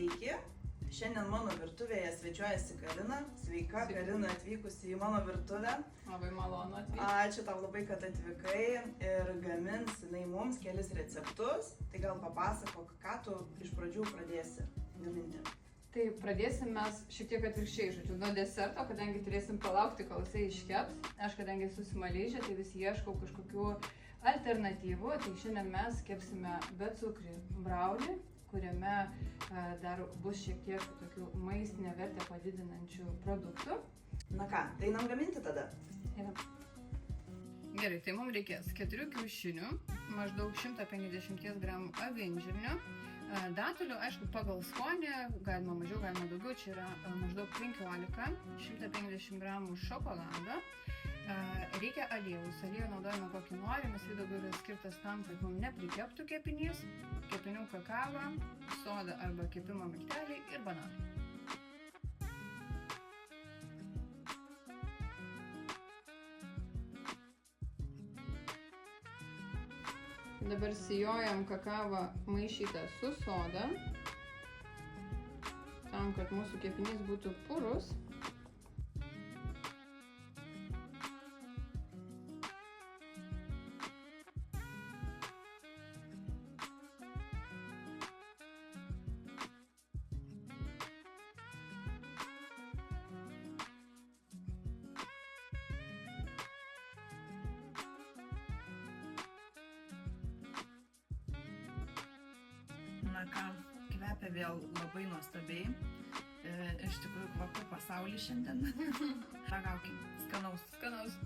Sveiki, šiandien mano virtuvėje svečiuojasi Karina. Sveika, Karina, atvykusi į mano virtuvę. Labai malonu atvykti. Ačiū tau labai, kad atvykai ir gamins jinai mums kelis receptus. Tai gal papasakok, ką tu iš pradžių pradėsi gaminti. Tai pradėsim mes šiek tiek atvirkščiai, žodžiu, nuo deserto, kadangi turėsim palaukti, kol jisai iškeps. Aš kadangi esu Smaližė, tai vis ieškau kažkokių alternatyvų. Tai šiandien mes kepsime becukrį braunį, kuriame dar bus šiek tiek tokių maistinę vertę padidinančių produktų. Na ką, tai einam gaminti tada? Einam. Gerai, tai mums reikės 4 kiaušinių, maždaug 150 gramų avinžirnių, datulių, aišku, pagal skonį, galima mažiau, galima daugiau, čia yra maždaug 15, 150 gramų šokolado. Reikia aliejaus, aliejų naudojame kokį norim, jis daugiau yra skirtas tam, kad mums neprikeptų kepinys, kepinių kakavą, soda arba kepimo milteliai ir bananai. Dabar sijojam kakavą maišytą su soda, tam, kad mūsų kepinys būtų purus. Na ką, kvepia vėl labai nuostabiai. Iš tikrųjų, kvapų pasaulį šiandien. Ragaukim. Skanaus. Skanaus.